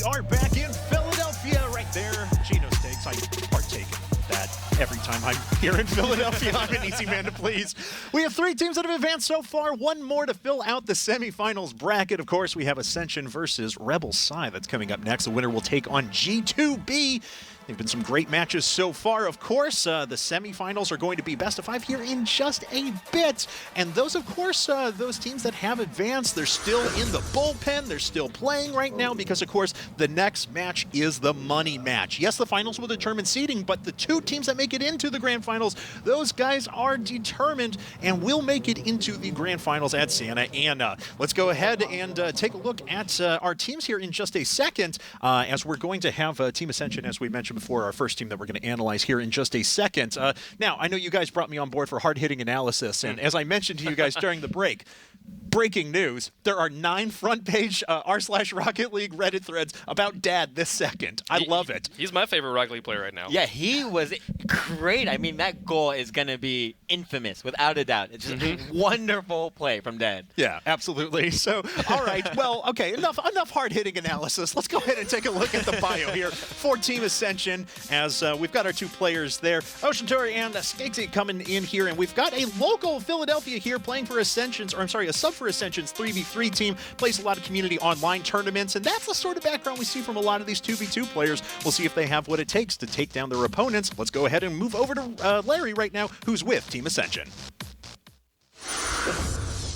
are back in Philadelphia. Right there, Gino's takes. I partake in that every time I'm here in Philadelphia. I'm an easy man to please. We have 3 teams that have advanced so far. 1 more to fill out the semifinals bracket. Of course, we have Ascension versus Rebel Psy. That's coming up next. The winner will take on G2B. They've been some great matches so far. Of course, the semifinals are going to be best of 5 here in just a bit. And those, of course, those teams that have advanced, they're still in the bullpen. They're still playing right now because, of course, the next match is the money match. Yes, the finals will determine seeding, but the 2 teams that make it into the grand finals, those guys are determined and will make it into the grand finals at Santa Ana. Let's go ahead and take a look at our teams here in just a second, as we're going to have Team Ascension, as we mentioned before, our first team that we're going to analyze here in just a second. Now, I know you guys brought me on board for hard-hitting analysis, and as I mentioned to you guys during the break, breaking news, there are 9 front-page r/Rocket League Reddit threads about Dad this second. I love it. He's my favorite Rocket League player right now. Yeah, he was great. I mean, that goal is going to be infamous, without a doubt. It's just a wonderful play from Dad. Yeah, absolutely. So, all right, well, okay, enough hard-hitting analysis. Let's go ahead and take a look at the bio here for Team Ascension, as we've got our 2 players there, Ocean Tour and SIGHHH coming in here, and we've got a local Philadelphia here playing for Ascension's, or I'm sorry, a sub for Ascension's 3v3 team, plays a lot of community online tournaments, and that's the sort of background we see from a lot of these 2v2 players. We'll see if they have what it takes to take down their opponents. Let's go ahead and move over to Larry right now, who's with Team Ascension.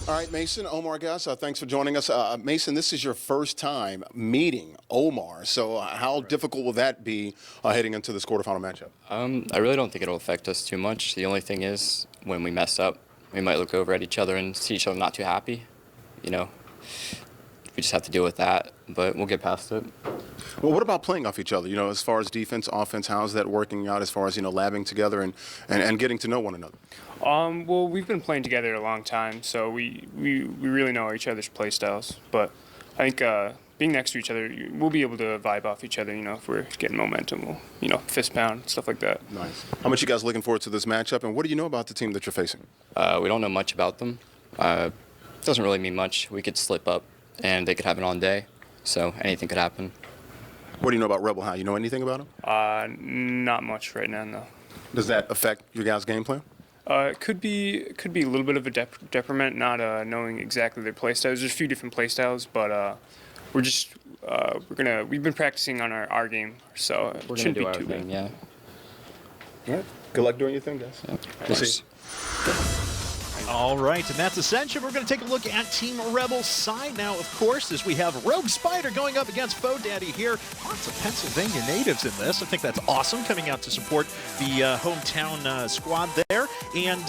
All right, Mason, Omar, guys, thanks for joining us. Mason, this is your first time meeting Omar, so how difficult will that be heading into this quarterfinal matchup? I really don't think it'll affect us too much. The only thing is, when we mess up, we might look over at each other and see each other not too happy. You know, we just have to deal with that, but we'll get past it. Well, what about playing off each other? You know, as far as defense, offense, how's that working out as far as, you know, labbing together and getting to know one another? Well, we've been playing together a long time, so we really know each other's play styles. But I think being next to each other, we'll be able to vibe off each other. You know, if we're getting momentum, we'll, you know, fist pound, stuff like that. Nice. How much you guys looking forward to this matchup, and what do you know about the team that you're facing? We don't know much about them. Doesn't really mean much. We could slip up, and they could have an on day, so anything could happen. What do you know about Rebel High? You know anything about them? Not much right now, no. Does that affect your guys' game plan? It could be a little bit of a detriment, not knowing exactly their play styles. There's a few different play styles, but we've been practicing on our game, so it shouldn't be too bad. Yeah. All right. Good luck doing your thing, guys. Yeah. We'll see. All right, and that's Ascension. We're going to take a look at Team Rebel side now, of course, as we have Rogue Spider going up against Faux Daddy here. Lots of Pennsylvania natives in this. I think that's awesome, coming out to support the hometown squad there. And,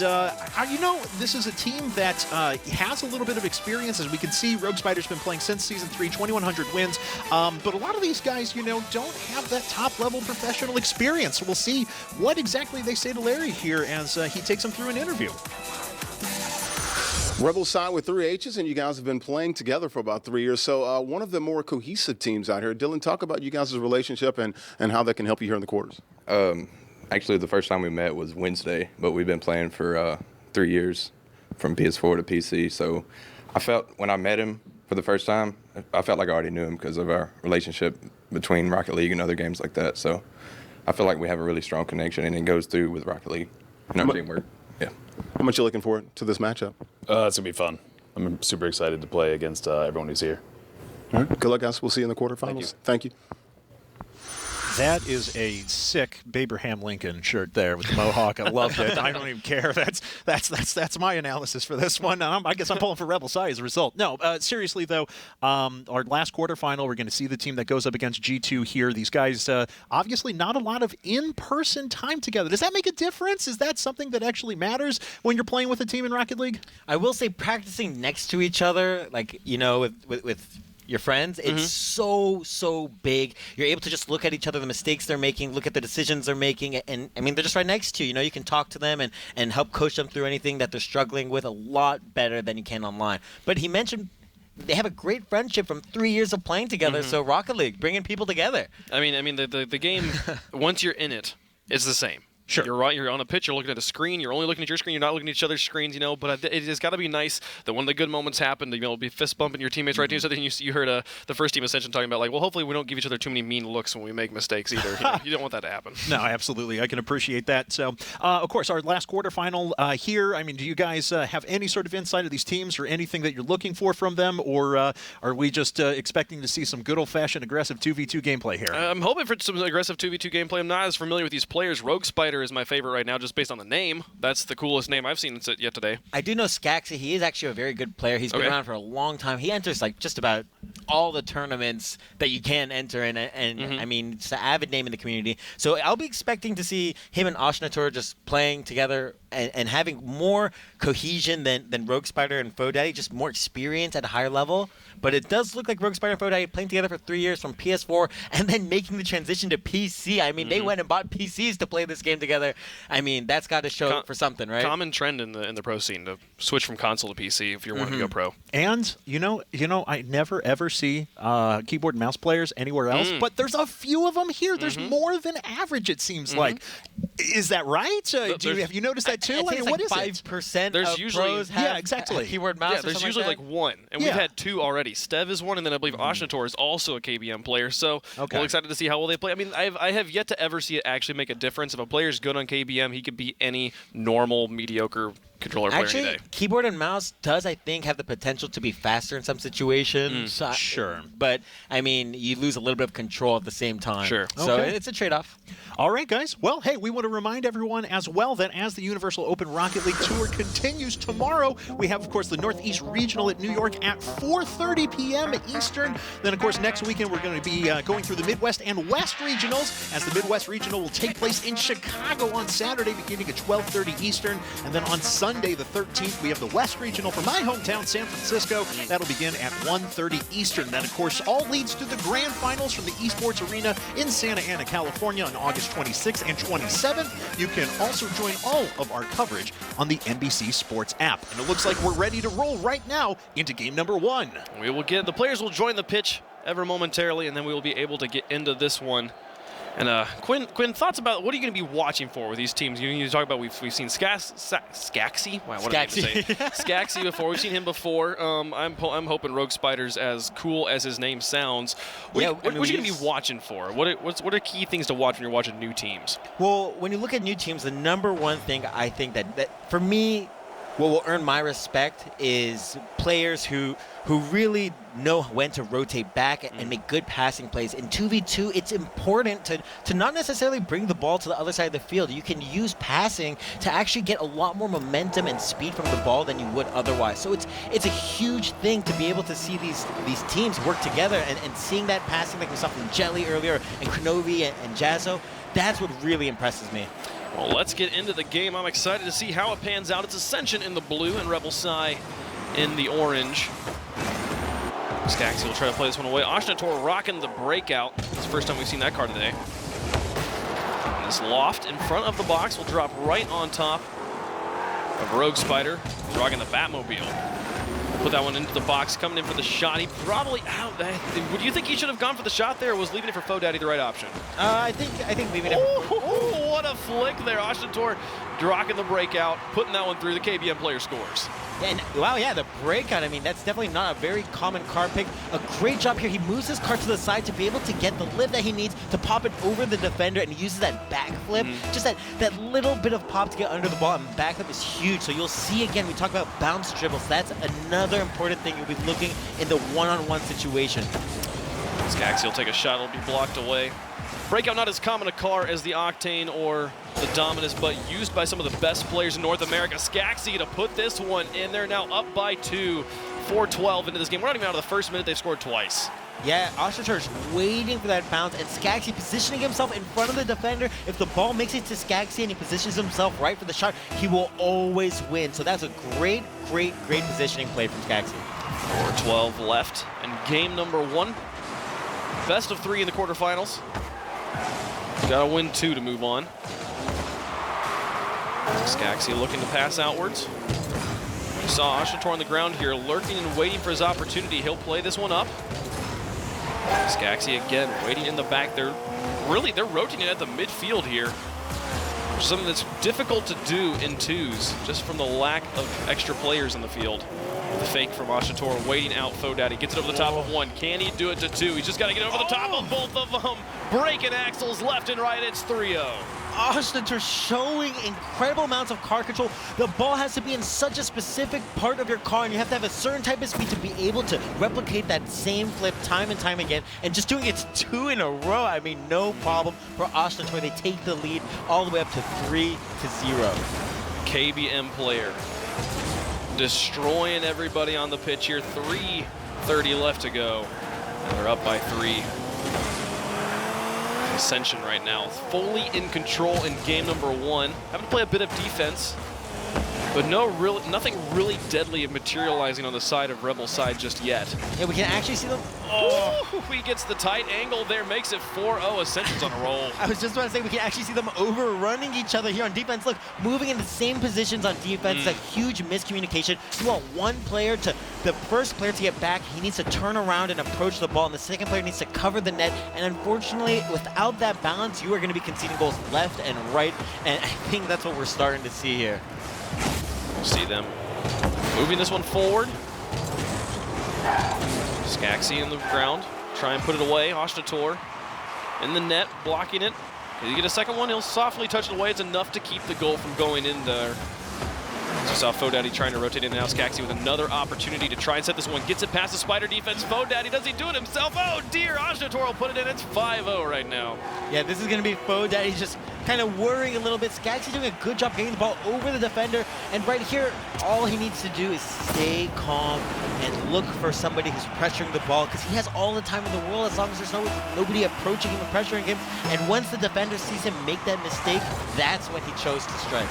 you know, this is a team that has a little bit of experience. As we can see, Rogue Spider's been playing since Season 3, 2,100 wins. But a lot of these guys, you know, don't have that top-level professional experience. So we'll see what exactly they say to Larry here as he takes them through an interview. Rebel side with 3 H's, and you guys have been playing together for about 3 years. So one of the more cohesive teams out here. Dylan, talk about you guys' relationship and how that can help you here in the quarters. Actually, the first time we met was Wednesday, but we've been playing for 3 years, from PS4 to PC. So I felt when I met him for the first time, I felt like I already knew him because of our relationship between Rocket League and other games like that. So I feel like we have a really strong connection, and it goes through with Rocket League and our teamwork. Yeah. How much are you looking forward to this matchup? It's going to be fun. I'm super excited to play against everyone who's here. All right. Good luck, guys. We'll see you in the quarterfinals. Thank you. That is a sick Abraham Lincoln shirt there with the mohawk. I loved it. I don't even care. That's my analysis for this one. I guess I'm pulling for Rebel Psy as a result. No, seriously though, our last quarterfinal, we're going to see the team that goes up against G2 here. These guys, obviously not a lot of in-person time together. Does that make a difference? Is that something that actually matters when you're playing with a team in Rocket League? I will say practicing next to each other, like, you know, with your friends, it's so big. You're able to just look at each other, the mistakes they're making, look at the decisions they're making, and I mean, they're just right next to you. You know, you can talk to them and help coach them through anything that they're struggling with a lot better than you can online. But he mentioned they have a great friendship from 3 years of playing together, so Rocket League, bringing people together. I mean, the game, once you're in it, it's the same. Sure. You're right. You're on a pitch. You're looking at a screen. You're only looking at your screen. You're not looking at each other's screens, But it has got to be nice that when the good moments happen, to be fist bumping your teammates right to you. So then you heard the first team Ascension talking about, like, well, hopefully we don't give each other too many mean looks when we make mistakes either. You don't want that to happen. No, absolutely. I can appreciate that. So, of course, our last quarterfinal here. I mean, do you guys have any sort of insight of these teams or anything that you're looking for from them, or are we just expecting to see some good old-fashioned aggressive 2v2 gameplay here? I'm hoping for some aggressive 2v2 gameplay. I'm not as familiar with these players. Rogue Spider is my favorite right now, just based on the name. That's the coolest name I've seen yet today. I do know Skaxi. He is actually a very good player. He's been around for a long time. He enters like just about all the tournaments that you can enter in, and I mean, it's an avid name in the community. So I'll be expecting to see him and Oshnator just playing together and having more cohesion than Rogue Spider and Fodaddy, just more experience at a higher level. But it does look like Rogue Spider and Fodaddy playing together for 3 years from PS4 and then making the transition to PC. I mean, they went and bought PCs to play this game together. I mean, that's got to show for something, right? Common trend in the pro scene to switch from console to PC if you're wanting to go pro. And I never ever see keyboard and mouse players anywhere else, but there's a few of them here. There's more than average, it seems like. Is that right? Have you noticed that too? I mean, what like is 5% it? There's of usually pros have exactly. a keyboard mouse. Yeah, there's usually like one, and we've had 2 already. Stev is one, and then I believe Oshnator is also a KBM player. So we're excited to see how well they play. I mean, I have yet to ever see it actually make a difference. If a player's good on KBM, he could beat any normal mediocre controller player Actually, any day. Keyboard and mouse does, I think, have the potential to be faster in some situations. Sure. But, I mean, you lose a little bit of control at the same time. Sure. So Okay. it's a trade-off. All right, guys. Well, hey, we want to remind everyone as well that as the Universal Open Rocket League Tour continues tomorrow, we have, of course, the Northeast Regional at New York at 4:30 p.m. Eastern. Then, of course, next weekend we're going to be going through the Midwest and West Regionals, as the Midwest Regional will take place in Chicago on Saturday beginning at 12:30 Eastern. And then on Sunday, the 13th, we have the West Regional from my hometown, San Francisco. That'll begin at 1:30 Eastern. Then, of course, all leads to the grand finals from the Esports Arena in Santa Ana, California on August 26th and 27th. You can also join all of our coverage on the NBC Sports app. And it looks like we're ready to roll right now into game number 1. The players will join the pitch ever momentarily, and then we will be able to get into this one. And Quinn, thoughts about what are you going to be watching for with these teams? You talk about we've seen Skaxi. Wow, what did I say? Skaxi before. We've seen him before. I'm hoping Rogue Spider's as cool as his name sounds. What are you going to be watching for? What are key things to watch when you're watching new teams? Well, when you look at new teams, the number one thing I think that for me, what will earn my respect is players who really know when to rotate back and make good passing plays. In 2v2, it's important to not necessarily bring the ball to the other side of the field. You can use passing to actually get a lot more momentum and speed from the ball than you would otherwise. So it's a huge thing to be able to see these teams work together and seeing that passing like we saw from Jelly earlier and Kronovi and Jazzo. That's what really impresses me. Well, let's get into the game. I'm excited to see how it pans out. It's Ascension in the blue and Rebel Psy in the orange. Skaxi will try to play this one away. Oshnator rocking the breakout. It's the first time we've seen that card today. And this loft in front of the box will drop right on top of Rogue Spider, rocking the Batmobile. Put that one into the box, coming in for the shot. He probably out. Would you think he should have gone for the shot there, or was leaving it for Fodaddy the right option? I think leaving it. Oh, what a flick there! Oshnator rocking the breakout, putting that one through. The KBM player scores. And wow, yeah, the breakout. I mean, that's definitely not a very common card pick. A great job here. He moves his card to the side to be able to get the lift that he needs to pop it over the defender, and he uses that backflip. Just that little bit of pop to get under the ball, and backflip is huge. So you'll see again, we talk about bounce dribbles. That's another important thing you'll be looking in the one-on-one situation. Skaxi will take a shot. It'll be blocked away. Breakout not as common a car as the Octane or the Dominus, but used by some of the best players in North America. Skaxi to put this one in. They're now up by 2, 4-12 into this game. We're not even out of the first minute. They've scored twice. Yeah, Oshnator's waiting for that bounce, and Skaxi positioning himself in front of the defender. If the ball makes it to Skaxi and he positions himself right for the shot, he will always win. So that's a great positioning play from Skaxi. 4:12 left in game number 1. Best of 3 in the quarterfinals. Gotta win 2 to move on. Skaxi looking to pass outwards. We saw Oshnator on the ground here, lurking and waiting for his opportunity. He'll play this one up. Skaxi again, waiting in the back. They're rotating at the midfield here. Something that's difficult to do in twos, just from the lack of extra players in the field. The fake from Ashnator, waiting out FoeDaddy, gets it over the top of one. Can he do it to two? He's just got to get over the top of both of them. Breaking axles left and right, it's 3-0. Ashnator showing incredible amounts of car control. The ball has to be in such a specific part of your car, and you have to have a certain type of speed to be able to replicate that same flip time and time again. And just doing it 2 in a row, I mean, no problem for Ashnator. They take the lead all the way up to 3-0. KBM player destroying everybody on the pitch here. 3:30 left to go, and they're up by 3. Ascension right now, fully in control in game number 1. Having to play a bit of defense, but nothing really deadly materializing on the side of Rebel side just yet. Yeah, we can actually see them. Oh, he gets the tight angle there, makes it 4-0. Ascension's on a roll. I was just about to say, we can actually see them overrunning each other here on defense. Look, moving in the same positions on defense. It's a huge miscommunication. You want one player to, the first player to get back, he needs to turn around and approach the ball, and the second player needs to cover the net. And unfortunately, without that balance, you are going to be conceding goals left and right. And I think that's what we're starting to see here. We'll see them moving this one forward. Skaxi in the ground, try and put it away. Ashnator in the net, blocking it. If you get a second one, he'll softly touch it away. It's enough to keep the goal from going in there. So saw FoeDaddy trying to rotate in, and now Skaxi with another opportunity to try and set this one. Gets it past the spider defense. FoeDaddy, does he do it himself? Oh dear, Ashnator will put it in. It's 5-0 right now. Yeah, this is going to be FoeDaddy just kind of worrying a little bit. Skaxi doing a good job getting the ball over the defender. And right here, all he needs to do is stay calm and look for somebody who's pressuring the ball, because he has all the time in the world as long as there's nobody approaching him and pressuring him. And once the defender sees him make that mistake, that's when he chose to strike.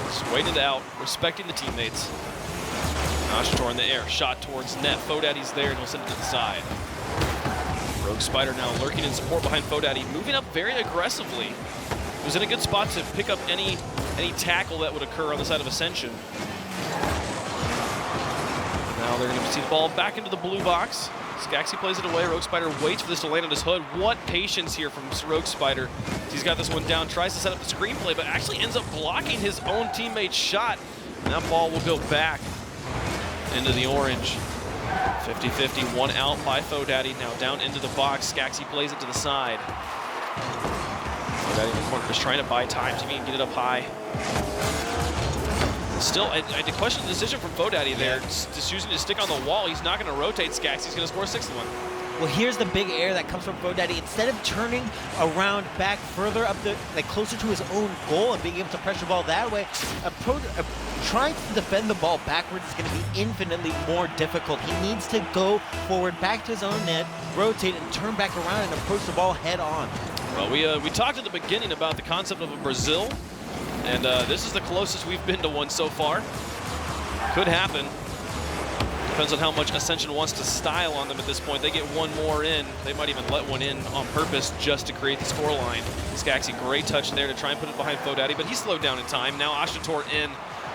Just waited out, respecting the teammates. Ashnator in the air, shot towards net. FoeDaddy's there, and he'll send it to the side. Rogue Spider now lurking in support behind FoeDaddy, moving up very aggressively. He was in a good spot to pick up any tackle that would occur on the side of Ascension. Now they're going to see the ball back into the blue box. Skaxi plays it away. Rogue Spider waits for this to land on his hood. What patience here from Rogue Spider. He's got this one down, tries to set up the screenplay, but actually ends up blocking his own teammate's shot. And that ball will go back into the orange. 50-50, one out by FoeDaddy. Now down into the box. Skaxi plays it to the side. FoeDaddy in the corner just trying to buy time to get it up high. Still, I had to question the decision from FoeDaddy there. Just using his stick on the wall. He's not going to rotate Skaxi. He's going to score 6th one. Well, here's the big error that comes from FoeDaddy. Instead of turning around back further up the, closer to his own goal and being able to pressure the ball that way, trying to defend the ball backwards is going to be infinitely more difficult. He needs to go forward back to his own net, rotate, and turn back around and approach the ball head on. Well, we talked at the beginning about the concept of a Brazil, and this is the closest we've been to one so far. Could happen. Depends on how much Ascension wants to style on them at this point. They get one more in. They might even let one in on purpose just to create the scoreline. Skaxi, great touch there to try and put it behind FoeDaddy, but he slowed down in time. Now Ashnator in.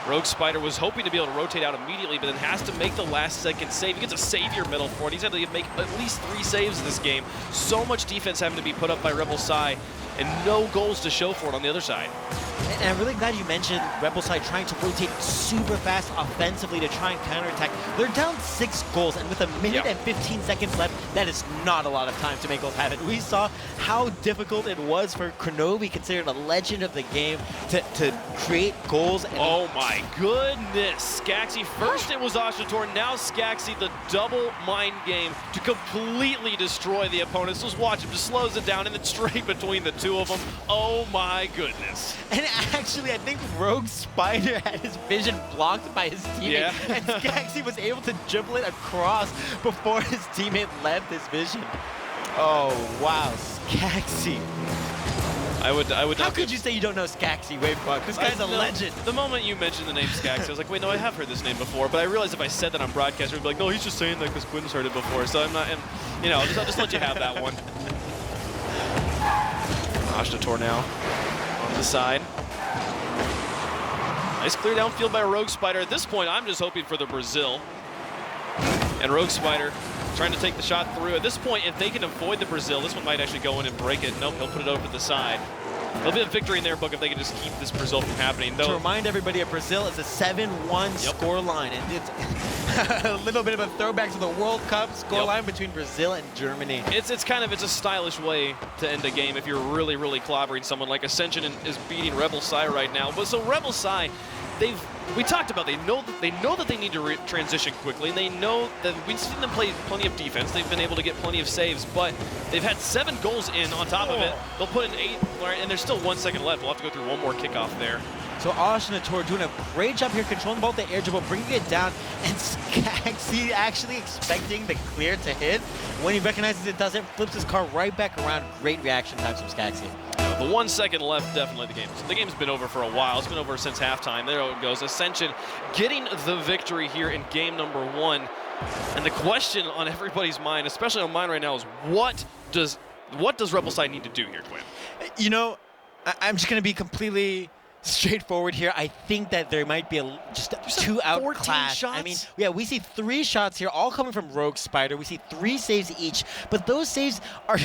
Rogue Spider was hoping to be able to rotate out immediately, but then has to make the last second save. He gets a savior medal for it. He's had to make at least 3 saves this game. So much defense having to be put up by Rebel Sai, and no goals to show for it on the other side. And I'm really glad you mentioned Rebel side trying to rotate super fast offensively to try and counterattack. They're down 6 goals, and with a minute and 15 seconds left, that is not a lot of time to make goals happen. We saw how difficult it was for Kronovi, considered a legend of the game, to create goals. And oh my goodness! Skaxi, first it was Ashnator, now Skaxi, the double mind game to completely destroy the opponents. Just watch him, just slows it down, and then straight between the two of them. Oh my goodness. And actually, I think Rogue Spider had his vision blocked by his teammate, and Skaxi was able to dribble it across before his teammate left his vision. Oh, wow, Skaxi. I would How not could you say you don't know Skaxi, Wave Buck? This guy's a legend. The moment you mentioned the name Skaxi, I was like, wait, no, I have heard this name before. But I realized if I said that on broadcast, we'd be like, no, he's just saying that because Quinn's heard it before. So I'm not, and, you know, I'll just let you have that one. Ashnator now on the side. Nice clear downfield by Rogue Spider. At this point, I'm just hoping for the Brazil. And Rogue Spider trying to take the shot through. At this point, if they can avoid the Brazil, this one might actually go in and break it. Nope, he'll put it over to the side. There'll be a victory in their book if they can just keep this Brazil from happening. To remind everybody, Brazil is a 7-1 score line, and it's a little bit of a throwback to the World Cup score line between Brazil and Germany. It's a stylish way to end a game if you're really, really clobbering someone. Like Ascension is beating Rebel Sai right now. But so Rebel Sai, we talked about they know that they need to transition quickly, and they know that we've seen them play plenty of defense. They've been able to get plenty of saves, but they've had 7 goals in on top of it. They'll put in 8, and there's still 1 second left. We'll have to go through one more kickoff there. So ASCENSION doing a great job here, controlling both the air dribble, bringing it down, and SIGHHH actually expecting the clear to hit. When he recognizes it doesn't, flips his car right back around. Great reaction times from SIGHHH. The 1 second left, definitely the game's been over for a while. It's been over since halftime. There it goes. Ascension getting the victory here in game number 1. And the question on everybody's mind, especially on mine right now, is what does Rebel Sai need to do here, Quinn? You know, I'm just going to be completely straightforward here. I think that there might be just 2 outclass. Shots? I mean, yeah, we see 3 shots here, all coming from Rogue Spider. We see 3 saves each, but those saves are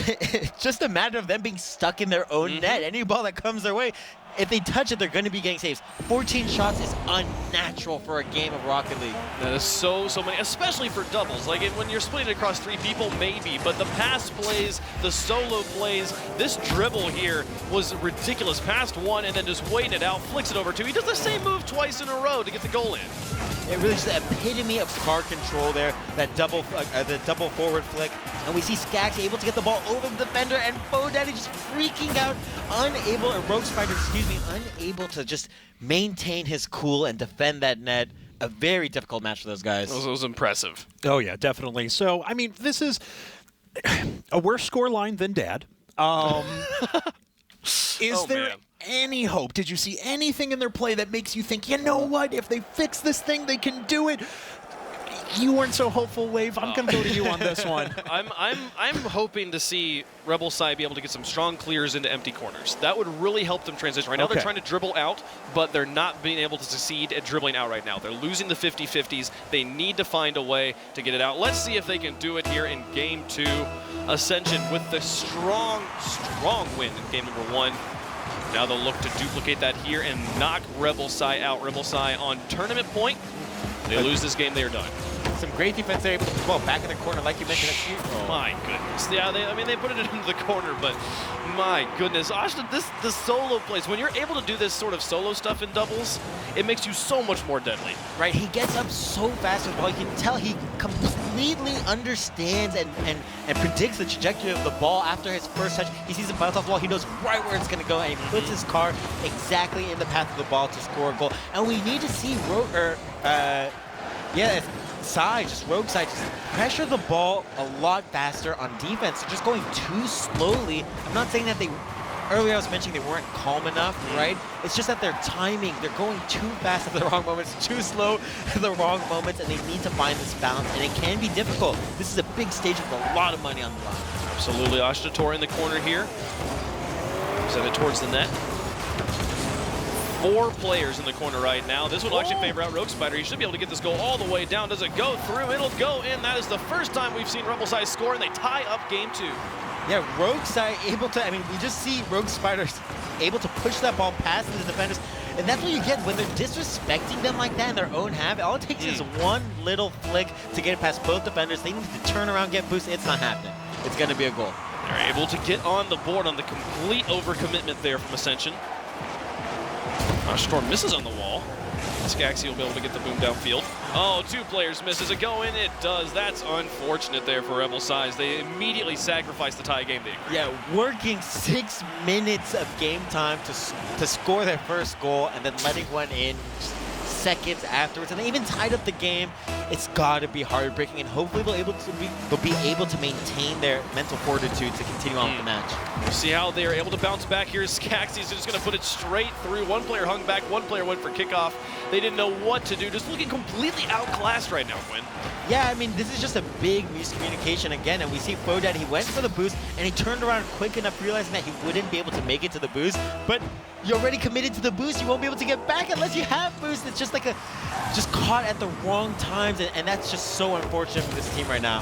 just a matter of them being stuck in their own net. Any ball that comes their way, if they touch it, they're going to be getting saves. 14 shots is unnatural for a game of Rocket League. That is so many, especially for doubles. Like when you're splitting it across 3 people, maybe, but the pass plays, the solo plays, this dribble here was ridiculous. Passed 1 and then just waiting it out, flicks it over 2. He does the same move twice in a row to get the goal in. It really is the epitome of car control there, that double forward flick. And we see SIGHHH able to get the ball over the defender, and Daddy just freaking out, Rogue Spider, unable to just maintain his cool and defend that net. A very difficult match for those guys. It was impressive. Oh, yeah, definitely. So, I mean, this is a worse score line than Dad. Is there any hope? Did you see anything in their play that makes you think, you know what, if they fix this thing, they can do it? You weren't so hopeful, Wave. I'm going to go to you on this one. I'm hoping to see Rebel Sai be able to get some strong clears into empty corners. That would really help them transition. Right now they're trying to dribble out, but they're not being able to succeed at dribbling out right now. They're losing the 50-50s. They need to find a way to get it out. Let's see if they can do it here in game 2. Ascension with the strong win in game number 1. Now they'll look to duplicate that here and knock Rebel Sai out. Rebel Sai on tournament point. They lose this game, they are done. Some great defense there, as well, back in the corner, like you mentioned. My goodness. Yeah, they put it into the corner, but my goodness. Ashton, the solo plays, when you're able to do this sort of solo stuff in doubles, it makes you so much more deadly. Right, he gets up so fast with the ball. You can tell he completely understands and predicts the trajectory of the ball after his first touch. He sees it bounce off the wall. He knows right where it's going to go, and he puts his car exactly in the path of the ball to score a goal. And we need to see Rogue Sai just pressure the ball a lot faster on defense. They're just going too slowly. I'm not saying that earlier I was mentioning they weren't calm enough, right? It's just that their timing, they're going too fast at the wrong moments, too slow at the wrong moments, and they need to find this balance, and it can be difficult. This is a big stage with a lot of money on the line. Absolutely. ASCENSION in the corner here. Send it towards the net. 4 players in the corner right now. This will actually favor out Rogue Spider. He should be able to get this goal all the way down. Does it go through? It'll go in. That is the first time we've seen Rebel Sai score, and they tie up game 2. Yeah, Rogue Sai able to, we just see Rogue Spider able to push that ball past the defenders. And that's what you get when they're disrespecting them like that in their own half. All it takes is one little flick to get it past both defenders. They need to turn around, get boosted. It's not happening. It's going to be a goal. They're able to get on the board on the complete overcommitment there from Ascension. Storm misses on the wall. SIGHHH will be able to get the boom downfield. Oh, 2 players miss. Does it go in? It does. That's unfortunate there for Rebel Sai. They immediately sacrificed the tie game. Yeah, working 6 minutes of game time to score their first goal and then letting one in seconds afterwards, and they even tied up the game. It's got to be heartbreaking, and hopefully they'll be able to maintain their mental fortitude to continue on with the match. We'll see how they are able to bounce back here. SIGHHH is just going to put it straight through. 1 player hung back, 1 player went for kickoff. They didn't know what to do. Just looking completely outclassed right now, Quinn. Yeah, this is just a big miscommunication again, and we see Daddy, he went for the boost, and he turned around quick enough, realizing that he wouldn't be able to make it to the boost, but you're already committed to the boost. You won't be able to get back unless you have boost. It's just just caught at the wrong times, and that's just so unfortunate for this team right now.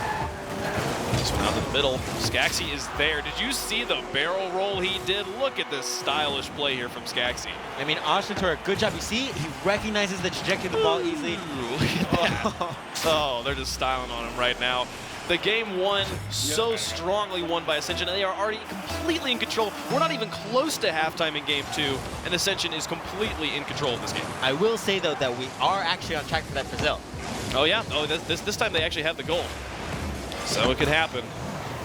This one out in the middle. Skaggsy is there. Did you see the barrel roll he did? Look at this stylish play here from Skaggsy. I mean, Oshnator, good job. You see, he recognizes the trajectory of the ball easily. Look at that. Oh, they're just styling on him right now. The game won, so strongly won by Ascension, and they are already completely in control. We're not even close to halftime in game 2, and Ascension is completely in control of this game. I will say, though, that we are actually on track for that Brazil. Oh, yeah. Oh, this time they actually have the goal. So it could happen.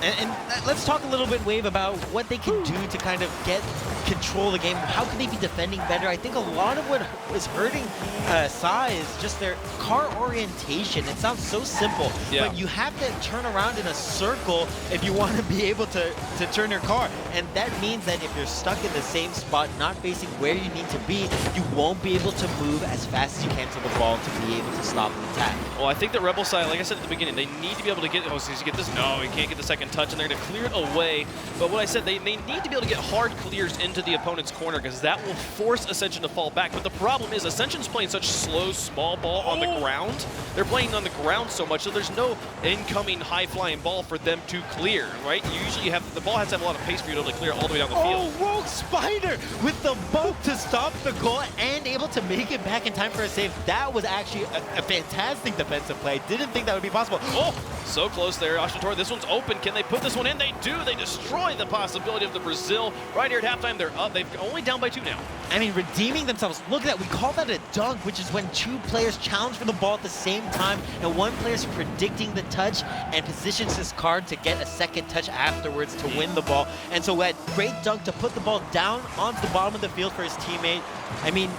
And let's talk a little bit, Wave, about what they can do to kind of get control of the game. How can they be defending better? I think a lot of what is hurting SIGHH is just their car orientation. It sounds so simple, but you have to turn around in a circle if you want to be able to turn your car. And that means that if you're stuck in the same spot, not facing where you need to be, you won't be able to move as fast as you can to the ball to be able to stop an attack. Well, I think that Rebel Side, like I said at the beginning, they need to be able to get, did you get this? No, he can't get the second touch, and they're going to clear it away. But what I said, they need to be able to get hard clears into the opponent's corner because that will force Ascension to fall back. But the problem is Ascension's playing such slow, small ball on the ground. They're playing on the ground so much, so there's no incoming high-flying ball for them to clear, right? You usually have, the ball has to have a lot of pace for you to be able to clear all the way down the field. Oh, Rogue Spider with the bump to stop the goal and able to make it back in time for a save. That was actually a fantastic defensive play. Didn't think that would be possible. Oh, so close there. Oshnator, this one's open. Can they put this one in? They do. They destroy the possibility of the Brazil. Right here at halftime, they're up. They've only down by 2 now. I mean, redeeming themselves. Look at that. We call that a dunk, which is when 2 players challenge for the ball at the same time, and one player's predicting the touch and positions his card to get a second touch afterwards to win the ball. And so that great dunk to put the ball down onto the bottom of the field for his teammate. I mean,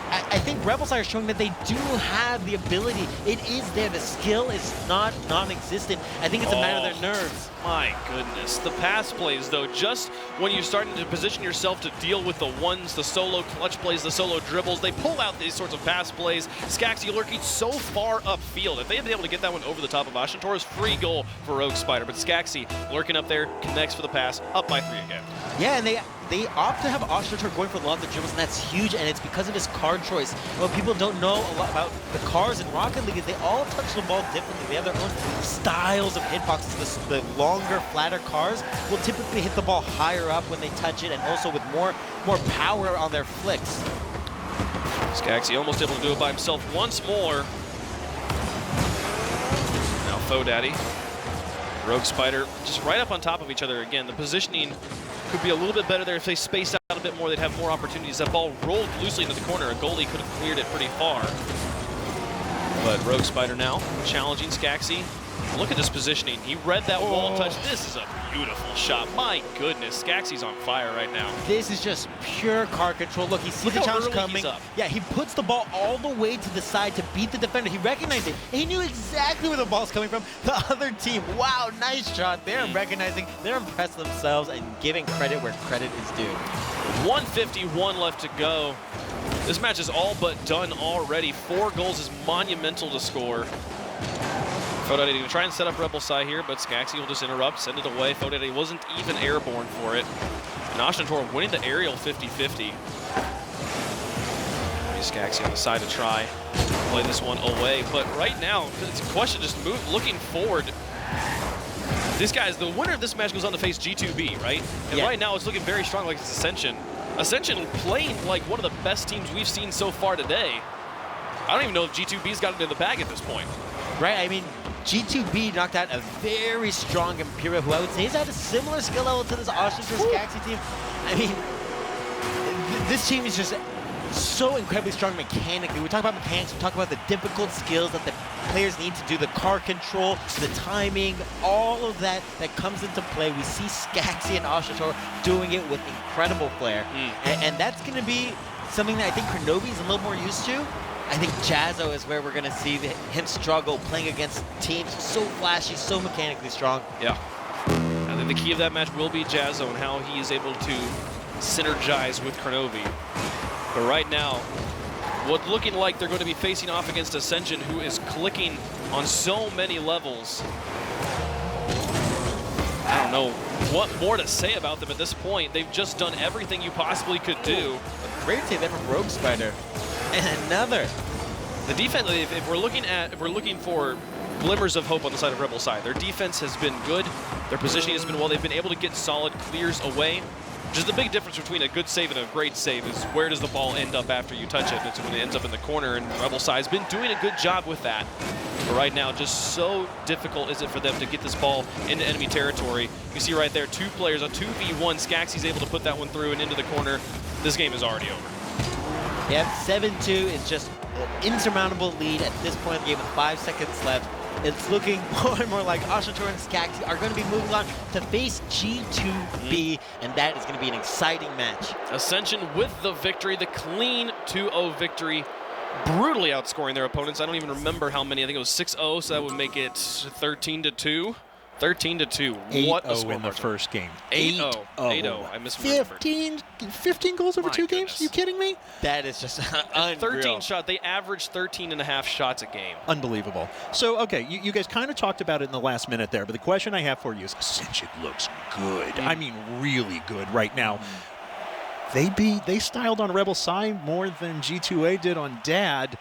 I think Rebel Side are showing that they do have the ability. It is there. The skill is not non-existent. I think it's a matter of their nerves. My goodness. The pass plays, though, just when you're starting to position yourself to deal with the ones, the solo clutch plays, the solo dribbles, they pull out these sorts of pass plays. Skaggsy lurking so far upfield. If they had been able to get that one over the top of Oshnator's free goal for Rogue Spider. But Skaggsy lurking up there, connects for the pass, up by 3 again. Yeah, and they opt to have Oshnator going for a lot of the dribbles, and that's huge, and it's because of his card choice. What people don't know a lot about the cars in Rocket League is they all touch the ball differently. They have their own styles of hitboxes. The longer, flatter cars will typically hit the ball higher up when they touch it, and also with more power on their flicks. Skaggsy almost able to do it by himself once more. Now FoDaddy, Rogue Spider, just right up on top of each other again. The positioning could be a little bit better there. If they spaced out a bit more, they'd have more opportunities. That ball rolled loosely into the corner. A goalie could have cleared it pretty far. But Rogue Spider now challenging Skaggsy. Look at this positioning. He read that wall touch. This is a beautiful shot. My goodness, Skaggsy's on fire right now. This is just pure card control. Look, he sees the challenge coming. Yeah, he puts the ball all the way to the side to beat the defender. He recognized it. He knew exactly where the ball's coming from. The other team, wow, nice shot. They're recognizing, they're impressed themselves and giving credit where credit is due. 151 left to go. This match is all but done already. 4 goals is monumental to score. FoDaddy going to try and set up Rebel Side here, but Skaggsy will just interrupt, send it away. FoDaddy wasn't even airborne for it. And Oshnator winning the aerial 50-50. Skaggsy on the side to try play this one away. But right now, it's a question just looking forward. This guy's the winner of this match goes on to face G2B, right? And right now it's looking very strong like it's Ascension. Ascension playing like one of the best teams we've seen so far today. I don't even know if G2B's got it in the bag at this point. Right, I mean, G2B knocked out a very strong Imperial, who I would say is at a similar skill level to this Oshnator Skaggsy team. I mean, this team is just so incredibly strong mechanically. We talk about mechanics, we talk about the difficult skills that the players need to do, the car control, the timing, all of that comes into play. We see Skaggsy and Oshnator doing it with incredible flair. And that's going to be something that I think Kronovi is a little more used to. I think Jazzo is where we're going to see him struggle playing against teams so flashy, so mechanically strong. Yeah. I think the key of that match will be Jazzo and how he is able to synergize with Kronovi. But right now, what's looking like they're going to be facing off against Ascension, who is clicking on so many levels. I don't know what more to say about them at this point. They've just done everything you possibly could do. A great save there from Rogue Spider. And another. The defense, if we're looking for glimmers of hope on the side of Rebel side. Their defense has been good. Their positioning has been well. They've been able to get solid clears away. Which is the big difference between a good save and a great save is where does the ball end up after you touch it. It's when it ends up in the corner, and Rebel side's been doing a good job with that. But right now, just so difficult is it for them to get this ball into enemy territory. You see right there, 2 players, a 2v1. Skagsy's able to put that one through and into the corner. This game is already over. Yep, 7-2 is just an insurmountable lead at this point in the game with 5 seconds left. It's looking more and more like ASCENSION and SIGHHH are going to be moving on to face G2B, and that is going to be an exciting match. Ascension with the victory, the clean 2-0 victory, brutally outscoring their opponents. I don't even remember how many. I think it was 6-0, so that would make it 13-2. 13-2. What a score in the first game. 8-0. 8-0. I misremembered. 15 goals over 2 games? Are you kidding me? That is just unreal. 13 shots. They averaged 13.5 shots a game. Unbelievable. So, okay, you guys kind of talked about it in the last minute there, but the question I have for you is Ascension looks good. I mean, really good right now. They styled on Rebel side more than G2A did on Dad.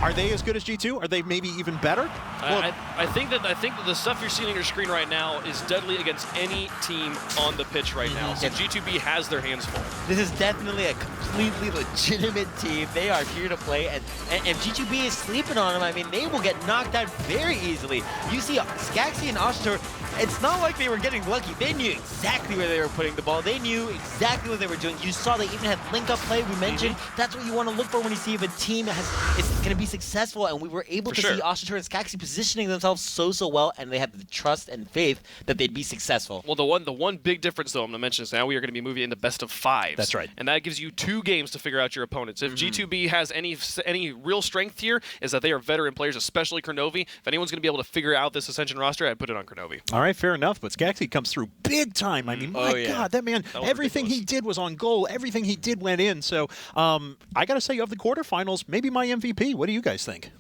Are they as good as G2? Are they maybe even better? I think that the stuff you're seeing on your screen right now is deadly against any team on the pitch right now. So G2B has their hands full. This is definitely a completely legitimate team. They are here to play, and if G2B is sleeping on them, I mean, they will get knocked out very easily. You see Skaggsy and ASCENSION, it's not like they were getting lucky. They knew exactly where they were putting the ball. They knew exactly what they were doing. You saw they even had link-up play we mentioned. That's what you want to look for when you see if a team is going to be successful, and we were able to see ASCENSION and Skaggsy positioning themselves so well, and they have the trust and faith that they'd be successful. Well, the one big difference, though, I'm going to mention is now we are going to be moving into best of 5s. That's right. And that gives you 2 games to figure out your opponents. If G2B has any real strength here, is that they are veteran players, especially Kronovi. If anyone's going to be able to figure out this Ascension roster, I'd put it on Kronovi. All right, fair enough. But Skaggsy comes through big time. I mean, my God, that man, everything he did was on goal. Everything he did went in. So I got to say, of the quarterfinals, maybe my MVP. What do you guys think?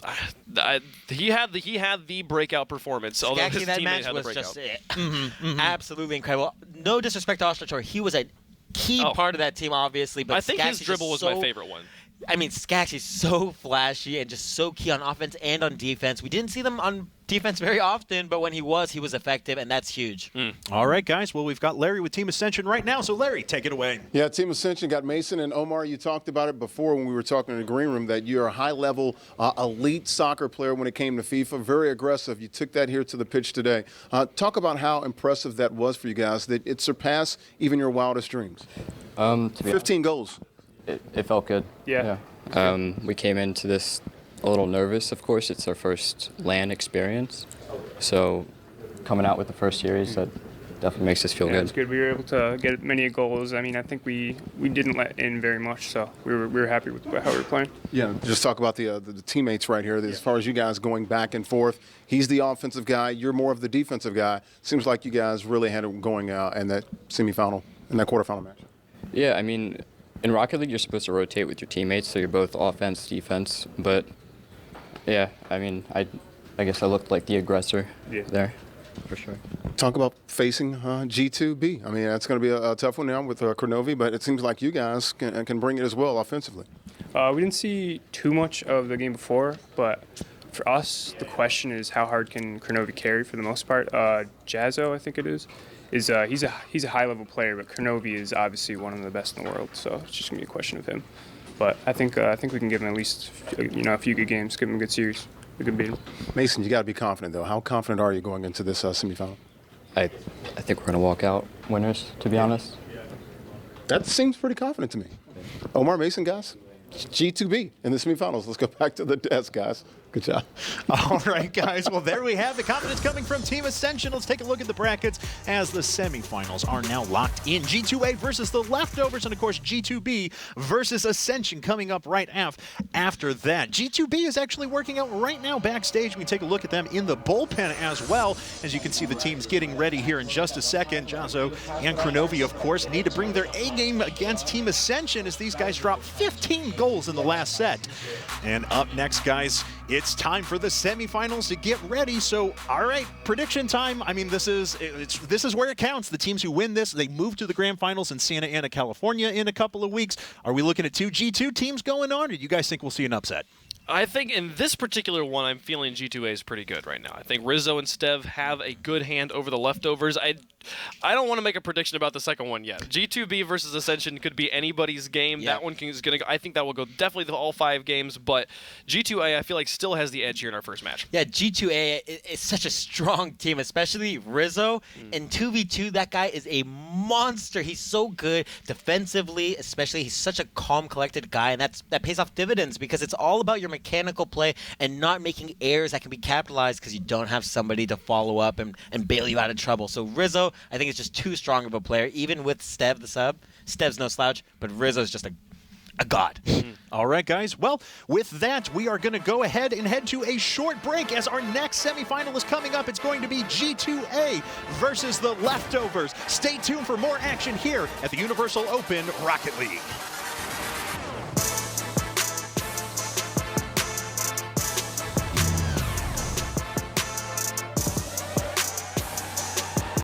He had the breakout performance. Although his that teammate match had the was breakout. just absolutely incredible. No disrespect to ASCENSION, he was a key part of that team, obviously. But I think his Skaggsy dribble was my favorite one. I mean, Skagsy's so flashy and just so key on offense and on defense. We didn't see them on defense very often, but when he was effective, and that's huge. All right, guys. Well, we've got Larry with Team Ascension right now. So, Larry, take it away. Yeah, Team Ascension got Mason and Omar. You talked about it before when we were talking in the green room that you're a high-level, elite soccer player when it came to FIFA. Very aggressive. You took that here to the pitch today. Talk about how impressive that was for you guys, that it surpassed even your wildest dreams. 15 goals. It felt good. Yeah. We came into this a little nervous, of course. It's our first LAN experience. So coming out with the first series, that definitely makes us feel good. It's good. We were able to get many goals. I mean, I think we didn't let in very much, so we were happy with how we were playing. Yeah, just talk about the teammates right here. As far as you guys going back and forth, he's the offensive guy. You're more of the defensive guy. Seems like you guys really had it going in that semifinal, in that quarterfinal match. Yeah, I mean, in Rocket League, you're supposed to rotate with your teammates, so you're both offense, defense. But, yeah, I mean, I guess I looked like the aggressor there, for sure. Talk about facing G2B. I mean, that's going to be a tough one now with Kronovi, but it seems like you guys can bring it as well offensively. We didn't see too much of the game before, but for us, the question is how hard can Kronovi carry for the most part. Jazzo, I think it is he's a high-level player, but Kronovi is obviously one of the best in the world, so it's just going to be a question of him. But I think we can give him at least a few good games, give him a good series. We can beat him. Mason, you got to be confident, though. How confident are you going into this semifinal? I think we're going to walk out winners, to be honest. That seems pretty confident to me. Omar, Mason, guys, G2B in the semifinals. Let's go back to the desk, guys. Good job. All right, guys. Well, there we have the confidence coming from Team Ascension. Let's take a look at the brackets as the semifinals are now locked in. G2A versus the Leftovers, and, of course, G2B versus Ascension coming up right after that. G2B is actually working out right now backstage. We can take a look at them in the bullpen as well. As you can see, the team's getting ready here in just a second. Jazzo and Kronovi, of course, need to bring their A-game against Team Ascension as these guys drop 15 goals in the last set. And up next, guys, it's time for the semifinals to get ready. So, all right, prediction time. I mean, this is where it counts. The teams who win this, they move to the grand finals in Santa Ana, California in a couple of weeks. Are we looking at 2 G2 teams going on, or do you guys think we'll see an upset? I think in this particular one, I'm feeling G2A is pretty good right now. I think Rizzo and Stev have a good hand over the leftovers. I don't want to make a prediction about the second one yet. G2B versus Ascension could be anybody's game. Yeah. That one is going to. I think that will go definitely to all 5 games. But G2A, I feel like still has the edge here in our first match. Yeah, G2A is such a strong team, especially Rizzo. In 2v2, that guy is a monster. He's so good defensively, especially. He's such a calm, collected guy, and that pays off dividends because it's all about your mechanical play and not making errors that can be capitalized because you don't have somebody to follow up and bail you out of trouble. So Rizzo, I think, is just too strong of a player, even with Stev, the sub. Stev's no slouch, but Rizzo's just a god. All right, guys. Well, with that, we are going to go ahead and head to a short break as our next semifinal is coming up. It's going to be G2A versus the Leftovers. Stay tuned for more action here at the Universal Open Rocket League.